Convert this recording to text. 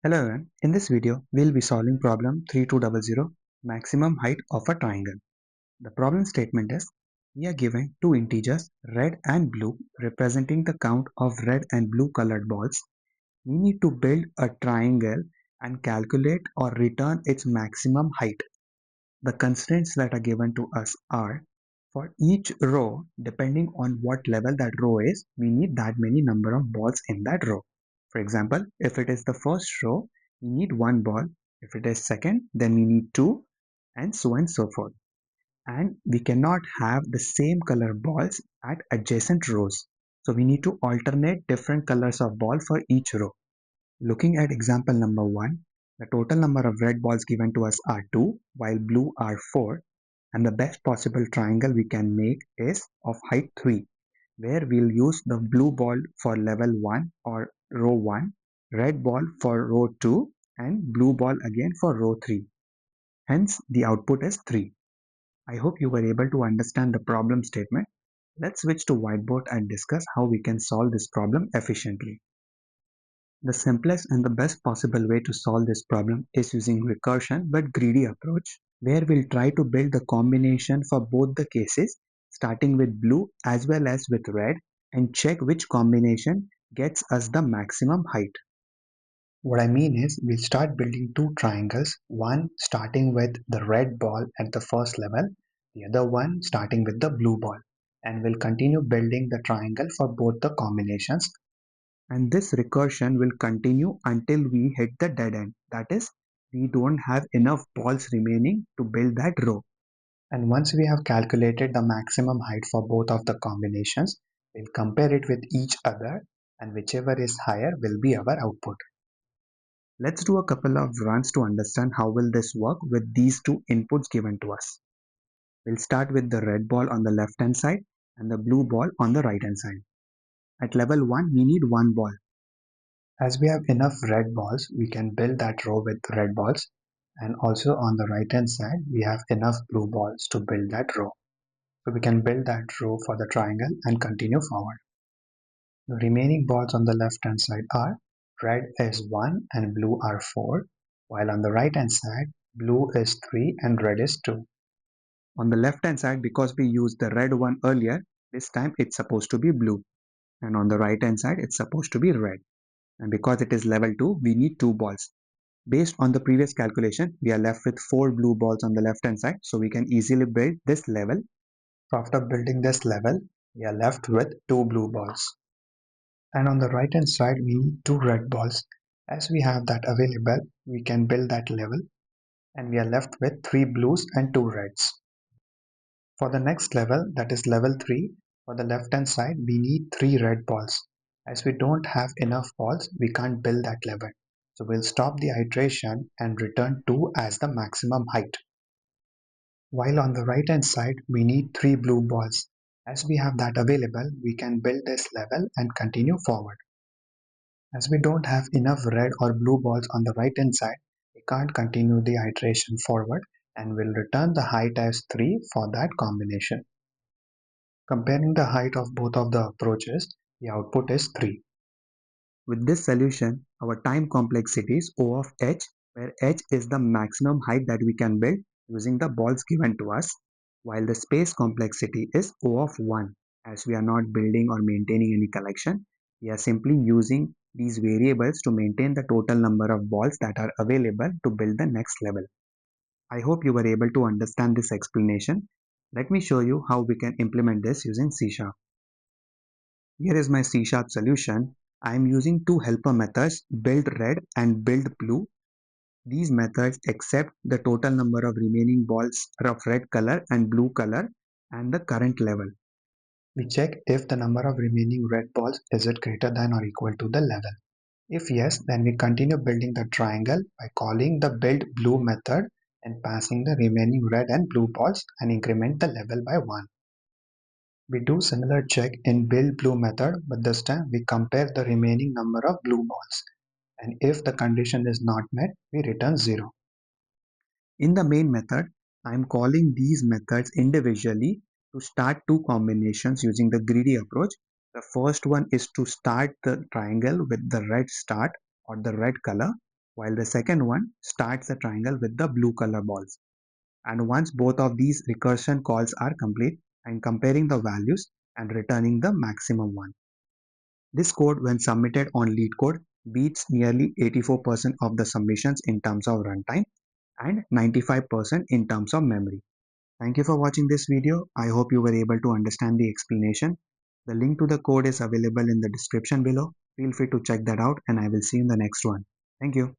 Hello everyone, in this video we'll be solving problem 3200 maximum height of a triangle. The problem statement is we are given two integers red and blue representing the count of red and blue colored balls. We need to build a triangle and calculate or return its maximum height. The constraints that are given to us are for each row, depending on what level that row is, we need that many number of balls in that row. For example, if it is the first row, we need one ball. If it is second, then we need two, and so on and so forth. And we cannot have the same color balls at adjacent rows. So we need to alternate different colors of ball for each row. Looking at example number 1, the total number of red balls given to us are 2, while blue are 4, and the best possible triangle we can make is of height 3, where we'll use the blue ball for level 1 or row 1, red ball for row 2, and blue ball again for row 3. Hence, the output is 3. I hope you were able to understand the problem statement. Let's switch to whiteboard and discuss how we can solve this problem efficiently. The simplest and the best possible way to solve this problem is using recursion but greedy approach, where we'll try to build the combination for both the cases, starting with blue as well as with red, and check which combination gets us the maximum height. What I mean is, we'll start building two triangles, one starting with the red ball at the first level, the other one starting with the blue ball, and we'll continue building the triangle for both the combinations, and this recursion will continue until we hit the dead end. That is, we don't have enough balls remaining to build that row. And once we have calculated the maximum height for both of the combinations, we'll compare it with each other, and whichever is higher will be our output. Let's do a couple of runs to understand how will this work with these two inputs given to us. We'll start with the red ball on the left hand side and the blue ball on the right hand side. At level 1, we need one ball. As we have enough red balls, we can build that row with red balls, and also on the right hand side we have enough blue balls to build that row. So we can build that row for the triangle and continue forward. The remaining balls on the left hand side are red is 1 and blue are 4, while on the right hand side blue is 3 and red is 2. On the left hand side, because we used the red one earlier, this time it's supposed to be blue, and on the right hand side it's supposed to be red. And because it is level 2, we need 2 balls. Based on the previous calculation, we are left with 4 blue balls on the left hand side, so we can easily build this level. So after building this level, we are left with 2 blue balls. And on the right hand side, we need 2 red balls. As we have that available, we can build that level, and we are left with 3 blues and 2 reds. For the next level, that is level 3, for the left hand side, we need 3 red balls. As we don't have enough balls, we can't build that level. So we'll stop the iteration and return 2 as the maximum height. While on the right hand side, we need 3 blue balls. As we have that available, we can build this level and continue forward. As we don't have enough red or blue balls on the right hand side, we can't continue the iteration forward, and will return the height as 3 for that combination. Comparing the height of both of the approaches, the output is 3. With this solution, our time complexity is O of h, where h is the maximum height that we can build using the balls given to us, while the space complexity is O of 1. As we are not building or maintaining any collection, we are simply using these variables to maintain the total number of balls that are available to build the next level. I hope you were able to understand this explanation. Let me show you how we can implement this using C#. Here is my C# solution. I am using two helper methods, build red and build blue. These methods accept the total number of remaining balls of red color and blue color and the current level. We check if the number of remaining red balls is it greater than or equal to the level. If yes, then we continue building the triangle by calling the build blue method and passing the remaining red and blue balls and increment the level by 1. We do similar check in build blue method, but this time we compare the remaining number of blue balls, and if the condition is not met, we return 0. In the main method, I am calling these methods individually to start two combinations using the greedy approach. The first one is to start the triangle with the red start or the red color, while the second one starts the triangle with the blue color balls. And once both of these recursion calls are complete, I'm comparing the values and returning the maximum one. This code, when submitted on LeetCode, beats nearly 84% of the submissions in terms of runtime and 95% in terms of memory. Thank you for watching this video. I hope you were able to understand the explanation. The link to the code is available in the description below. Feel free to check that out, and I will see you in the next one. Thank you.